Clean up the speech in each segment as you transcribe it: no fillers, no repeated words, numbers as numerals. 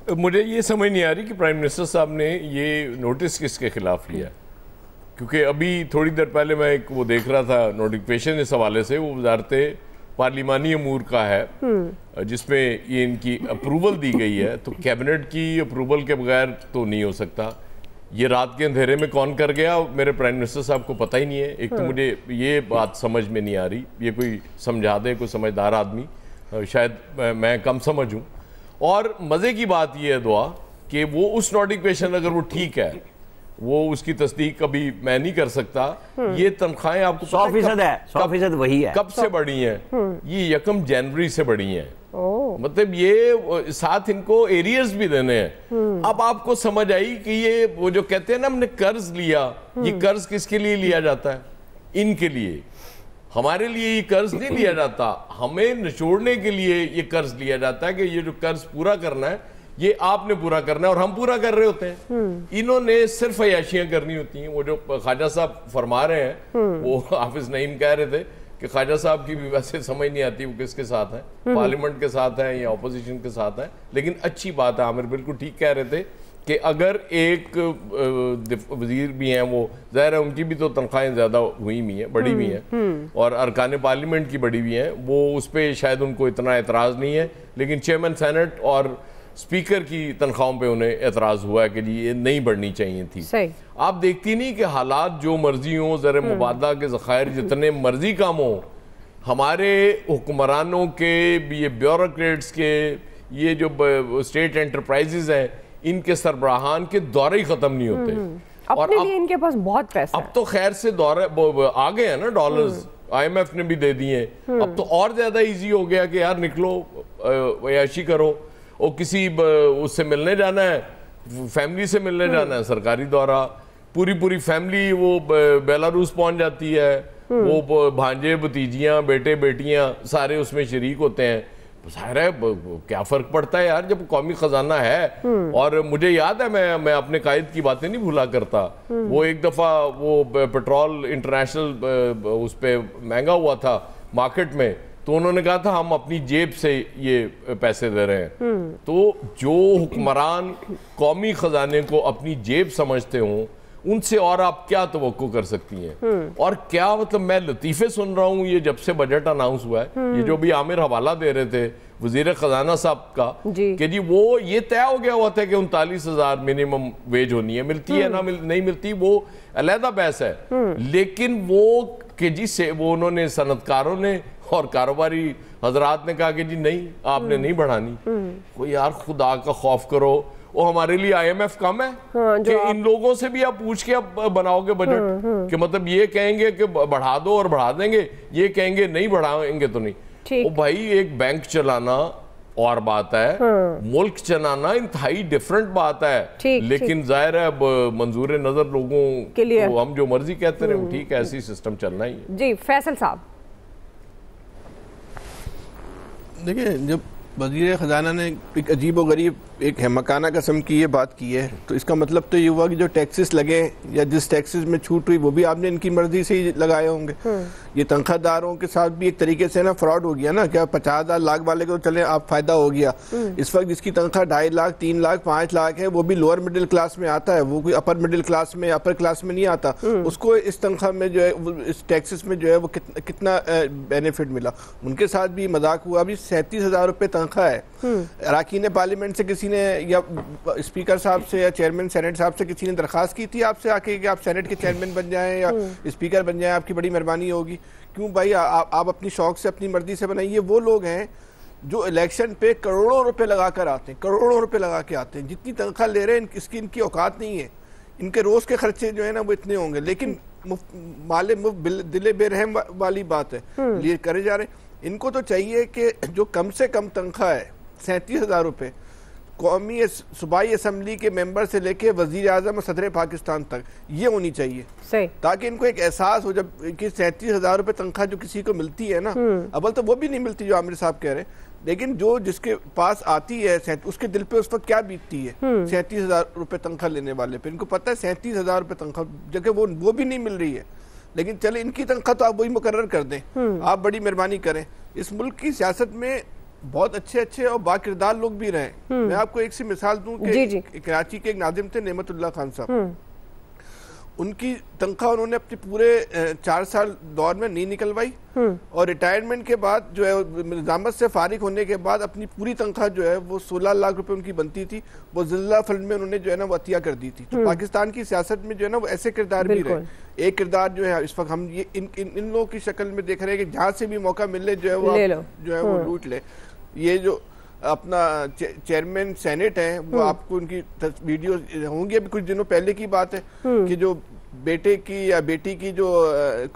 मुझे ये समझ नहीं आ रही कि प्राइम मिनिस्टर साहब ने ये नोटिस किसके खिलाफ लिया, क्योंकि अभी थोड़ी देर पहले मैं एक वो देख रहा था नोटिफिकेशन इस हवाले से, वो वजारत पार्लिमानी अमूर का है, जिसमें ये इनकी अप्रूवल दी गई है। तो कैबिनेट की अप्रूवल के बगैर तो नहीं हो सकता। ये रात के अंधेरे में कौन कर गया, मेरे प्राइम मिनिस्टर साहब को पता ही नहीं है। एक तो मुझे ये बात समझ में नहीं आ रही, ये कोई समझा दे, कोई समझदार आदमी, शायद मैं कम समझ हूँ। और मज़े की बात ये है दुआ कि वो उस नोटिफिकेशन अगर वो ठीक है, वो उसकी तस्दीक कभी मैं नहीं कर सकता। ये तनख्वाहें आपको 100% है, 100% वही है। कब से बढ़ी हैं? ये 1 जनवरी से बढ़ी हैं। मतलब ये साथ इनको एरियर्स भी देने हैं। अब आपको समझ आई कि ये वो जो कहते हैं ना हमने कर्ज लिया, ये कर्ज किसके लिए लिया जाता है? इनके लिए। हमारे लिए ये कर्ज नहीं लिया जाता, हमें निचोड़ने के लिए ये कर्ज लिया जाता है कि ये जो कर्ज पूरा करना है ये आपने पूरा करना है और हम पूरा कर रहे होते हैं। इन्होंने सिर्फ अयाशियां करनी होती हैं। वो जो ख्वाजा साहब फरमा रहे हैं, वो हाफिज नईम कह रहे थे कि ख्वाजा साहब की भी वैसे समझ नहीं आती वो किसके साथ है, पार्लियामेंट के साथ है या अपोजिशन के साथ है। लेकिन अच्छी बात है, आमिर बिल्कुल ठीक कह रहे थे कि अगर एक वजीर भी हैं, वो ज़ाहिर है उनकी भी तो तनख्वाहें ज़्यादा हुई हुई हैं, बढ़ी हुई हैं, और अरकान पार्लियामेंट की बढ़ी हुई हैं, वो उस पर शायद उनको इतना एतराज़ नहीं है। लेकिन चेयरमैन सेनेट और स्पीकर की तनख्वाहों पे उन्हें एतराज़ हुआ है कि जी ये नहीं बढ़नी चाहिए थी। सही। आप देखती नहीं कि हालात जो मर्जी हों, ज़र मुबादला के ज़खायर जितने मर्जी काम हों, हमारे हुक्मरानों के, ये ब्यूरोक्रेट्स के, ये जो स्टेट एंटरप्राइजेज हैं, इनके सरबराहान के दौरे ही ख़त्म नहीं होते। और अपने लिए इनके पास बहुत पैसा अब तो खैर से दौरे आ गए हैं ना, डॉलर्स IMF ने भी दे दिए। अब तो और ज़्यादा ईजी हो गया कि यार निकलो, अयाशी करो, और किसी उससे मिलने जाना है, फैमिली से मिलने जाना है, सरकारी दौरा, पूरी फैमिली वो बेलारूस पहुंच जाती है, वो भांजे भतीजियां बेटे बेटियां सारे उसमें शरीक होते हैं। ज़ाहिर है क्या फ़र्क पड़ता है यार, जब कौमी ख़जाना है। और मुझे याद है, मैं अपने कायद की बातें नहीं भूला करता। वो एक दफ़ा वो पेट्रोल इंटरनेशनल उस पर महंगा हुआ था मार्केट में, तो उन्होंने कहा था हम अपनी जेब से ये पैसे दे रहे हैं। तो जो हुक्मरान कौमी खजाने को अपनी जेब समझते हों, उनसे और आप क्या तवक्को कर सकती हैं? और क्या मतलब, मैं लतीफ़े सुन रहा हूँ ये जब से बजट अनाउंस हुआ है, ये जो भी आमिर हवाला दे रहे थे वजीर खजाना साहब का, कि जी वो ये तय हो गया हुआ था कि 39,000 मिनिमम वेज होनी है, मिलती है ना नहीं मिलती वो अलहदा बहस है। लेकिन वो कि जी से वो उन्होंने सनतकारों ने और कारोबारी हजरात ने कहा कि जी नहीं, आपने नहीं बढ़ानी। कोई यार खुदा का खौफ करो, वो हमारे लिए IMF कम है? कि इन लोगों से भी आप पूछ के आप बनाओगे बजट? कि मतलब ये कहेंगे कि बढ़ा दो और बढ़ा देंगे, ये कहेंगे नहीं बढ़ाएंगे तो नहीं। ओ भाई, एक बैंक चलाना और बात है, मुल्क चलाना इंतहाई डिफरेंट बात है। लेकिन जाहिर है मंजूर नजर लोगों के लिए हम जो मर्जी कहते रहे, ठीक है, ऐसी सिस्टम चलना ही है। जी फैसल साहब, देखिए, जब वज़ीर ख़जाना ने एक अजीब व गरीब, एक हमकाना किस्म की ये बात की है, तो इसका मतलब तो ये हुआ कि जो टैक्सेस लगे या जिस टैक्सेस में छूट हुई वो भी आपने इनकी मर्जी से ही लगाए होंगे। ये तनख्वाहदारों के साथ भी एक तरीके से ना फ्रॉड हो गया ना। क्या 50,000 लाख वाले को चले आप फायदा हो गया, इस वक्त जिसकी तनख्वाह 2.5 लाख 3 लाख 5 लाख है, वो भी लोअर मिडिल क्लास में आता है, वो कोई अपर मिडिल क्लास में अपर क्लास में नहीं आता। उसको इस तनख्वाह में जो है, इस टैक्सेस में जो है वो कितना बेनिफिट मिला। उनके साथ भी मजाक हुआ। अभी 37,000 रुपये तनख्वाह है। अरकान पार्लियामेंट से किसी ने या स्पीकर साहब से या चेयरमैन सेनेट साहब से किसी ने दरखास्त की थी आपसे आके कि आप सेनेट के चेयरमैन बन जाएं या स्पीकर बन जाएं, आपकी बड़ी मेहरबानी होगी? क्यों भाई, आप अपनी शौक से अपनी मर्जी से बनाइए। वो लोग हैं जो इलेक्शन पे करोड़ों रुपए लगा कर आते हैं, करोड़ों रुपए लगा के आते हैं। जितनी तनख्वाह ले रहे हैं इसकी इनकी औकात नहीं है। इनके रोज के खर्चे जो है ना वो इतने होंगे, लेकिन माले मुफ्त दिले बेरहम वाली बात है, लिए करे जा रहे हैं। इनको तो चाहिए कि जो कम से कम तनख्वाह है 37,000 रुपये, कौमी सूबाई असम्बली के मेंबर से लेके वजीर आजम और सदर पाकिस्तान तक ये होनी चाहिए, ताकि इनको एक एहसास हो जब कि 37,000 रुपये तनख्वाह जो किसी को मिलती है ना, अव्वल तो वो भी नहीं मिलती जो आमिर साहब कह रहे हैं, लेकिन जो जिसके पास आती है उसके दिल पे उस वक्त क्या बीतती है 37,000 रुपये तनख्वाह लेने वाले पे। इनको पता है 37,000 रुपये तनख्वाह जगह वो भी नहीं मिल रही है। लेकिन चले इनकी तनख्वाह तो आप वही मुकर्रर कर दें, आप बड़ी मेहरबानी करें। इस मुल्क की सियासत में बहुत अच्छे और बाकिरदार लोग भी रहे। मैं आपको एक सी मिसाल दूं कि कराची के एक नादिम थे नेमतुल्लाह खान साहब, उनकी तनख्वाह उन्होंने अपने पूरे 4 साल दौर में नहीं निकलवाई और रिटायरमेंट के बाद जो है निजामत से फारिग होने के बाद अपनी पूरी तनख्वाह जो है वो 16 लाख रुपए उनकी बनती थी, वो जिला फंड में उन्होंने जो है ना वो अतिया कर दी थी। तो पाकिस्तान की सियासत में जो है ना वो ऐसे किरदार भी रहे। एक किरदार जो है इस वक्त हम ये इन लोगों की शक्ल में देख रहे हैं कि जहाँ से भी मौका मिले जो है वो लूट ले। ये जो अपना चेयरमैन सेनेट है वो आपको उनकी वीडियो होंगी, अभी कुछ दिनों पहले की बात है कि जो बेटे की या बेटी की जो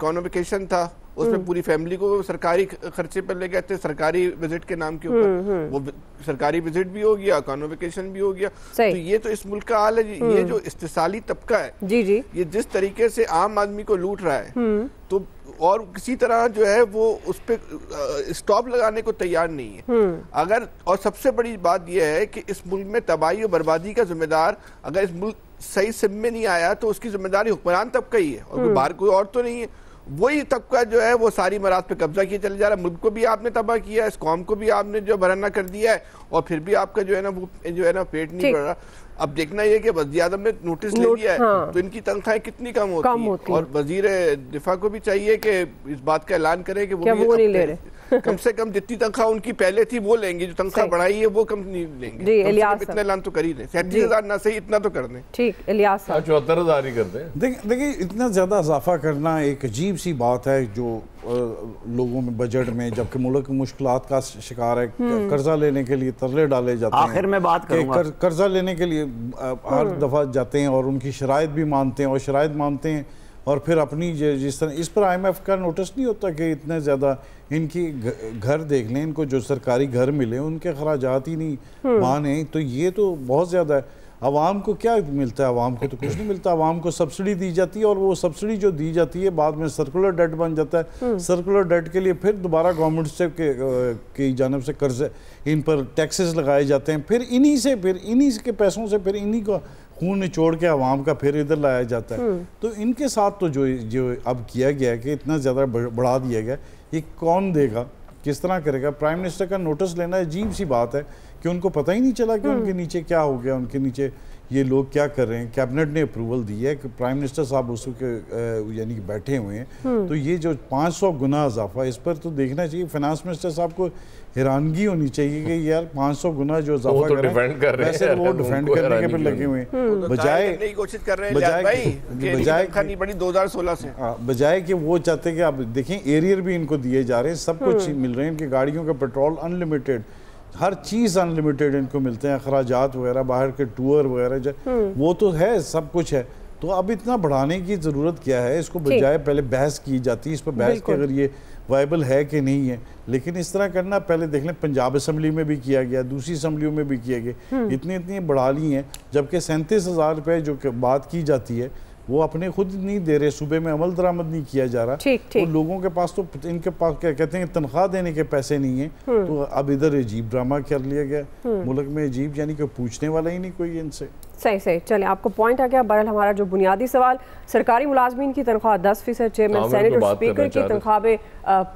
कॉन्वोकेशन था उसमें पूरी फैमिली को सरकारी खर्चे पर ले गए थे, सरकारी विजिट के नाम के ऊपर। वो सरकारी विजिट भी हो गया, कॉन्वोकेशन भी हो गया। तो ये तो इस मुल्क का हाल है। ये जो इस्तिसाली तबका है जी ये जिस तरीके से आम आदमी को लूट रहा है, तो और किसी तरह जो है वो उस पर स्टॉप लगाने को तैयार नहीं है। अगर और सबसे बड़ी बात यह है कि इस मुल्क में तबाही और बर्बादी का जिम्मेदार अगर इस मुल्क सही सिम में नहीं आया तो उसकी जिम्मेदारी हुक्मरान तबका ही है और कोई बाहर कोई और तो नहीं है। वही तबका जो है वो सारी मराज पे कब्जा किया चले जा रहा है। मुल्क को भी आपने तबाह किया है, इस कौम को भी आपने जो बराना कर दिया है और फिर भी आपका जो है ना वो जो है ना पेट नहीं बढ़ रहा। अब देखना ये कि वज़ीर आज़म ने नोटिस ले लिया है तो इनकी तनख्वाहें कितनी कम होती है और वजीर दिफा को भी चाहिए कि इस बात का ऐलान करे कि वो नहीं ले रहे। कम से कम जितनी तनख्वाह उनकी पहले थी वो लेंगे, जो तनख्वाह बढ़ाई है वो कम नहीं लेंगे। इतना ऐलान तो कर ही दें, 37,000 ना सही इतना तो कर दें। ठीक, इलियास 74,000 ही कर दें। देखिए इतना ज्यादा इजाफा करना एक अजीब सी बात है जो लोगों में बजट में, जबकि मुल्क मुश्किलात का शिकार है, कर्जा लेने के लिए तरले डाले जाते हैं। आखिर में बात करूंगा, कर्जा लेने के लिए हर दफा जाते हैं और उनकी शराइत भी मानते हैं और शराइत मानते हैं और फिर अपनी जिस तरह इस पर IMF का नोटिस नहीं होता कि इतने ज़्यादा इनकी घर देख लें, इनको जो सरकारी घर मिले उनके खराजात ही नहीं माने, तो ये तो बहुत ज़्यादा है। आवाम को क्या मिलता है? आवाम को तो कुछ नहीं मिलता। आवाम को सब्सिडी दी जाती है और वो सब्सिडी जो दी जाती है बाद में सर्कुलर डेट बन जाता है। सर्कुलर डेट के लिए फिर दोबारा गवर्नमेंट से की जानिब से कर्ज, इन पर टैक्सेस लगाए जाते हैं, फिर इन्हीं के पैसों से फिर इन्हीं को खून निचोड़ के आवाम का फिर इधर लाया जाता है। तो इनके साथ तो जो अब किया गया है कि इतना ज़्यादा बढ़ा दिया गया, ये कौन देगा, किस तरह करेगा? प्राइम मिनिस्टर का नोटिस लेना अजीब सी बात है कि उनको पता ही नहीं चला कि उनके नीचे क्या हो गया, उनके नीचे ये लोग क्या कर रहे हैं। कैबिनेट ने अप्रूवल दी है कि प्राइम मिनिस्टर साहब उसके यानी कि बैठे हुए हैं, तो ये जो 500 गुना इजाफा, इस पर तो देखना चाहिए। फाइनेंस मिनिस्टर साहब को हैरानगी होनी चाहिए कि यार 500 गुना जो इजाफा कर रहे हैं वो डिफेंड करने के पे लगे हुए हैं, बजाय कोशिश कर रहे हैं बजाय बड़ी 2016 से बजाय कि वो चाहते कि आप देखें एरियर भी इनको दिए जा रहे हैं, सब कुछ मिल रहे हैं, इनकी गाड़ियों का पेट्रोल अनलिमिटेड, हर चीज़ अनलिमिटेड इनको मिलते हैं, अखराजात वगैरह, बाहर के टूर वगैरह वो तो है, सब कुछ है। तो अब इतना बढ़ाने की ज़रूरत क्या है? इसको बजाय पहले बहस की जाती है, इस पर बहस की अगर ये वायबल है कि नहीं है, लेकिन इस तरह करना पहले देख लें। पंजाब असम्बली में भी किया गया, दूसरी असम्बलियों में भी किया गया, इतनी बढ़ा ली हैं, जबकि 37,000 रुपये जो बात की जाती है वो अपने खुद नहीं दे रहे, सूबे में अमल दरामद नहीं किया जा रहा। तो लोगों के पास तो इनके पास क्या कहते हैं तनख्वाह देने के पैसे नहीं है, तो अब इधर अजीब ड्रामा कर लिया गया मुल्क में, अजीब यानी कि पूछने वाला ही नहीं कोई इनसे। सही चले, आपको पॉइंट आ गया। बहरहाल हमारा जो बुनियादी सवाल, सरकारी मुलाजमीन की तनख्वाह 10%, चेयरमैन सेनेट और स्पीकर की तनख्वाह में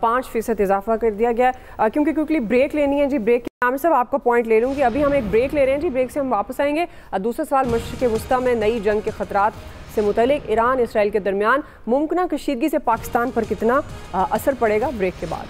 5% इजाफा कर दिया गया। क्योंकि क्विकली ब्रेक लेनी है जी, ब्रेक के नाम से आपका पॉइंट ले लूँगी। अभी हम एक ब्रेक ले रहे हैं जी, ब्रेक से हम वापस आएंगे। दूसरा सवाल, मशरिक़ वस्ता में नई जंग के खतरात से मुतल्लिक ईरान इसराइल के दरमियान मुमकिन कशीदगी से पाकिस्तान पर कितना असर पड़ेगा? ब्रेक के बाद।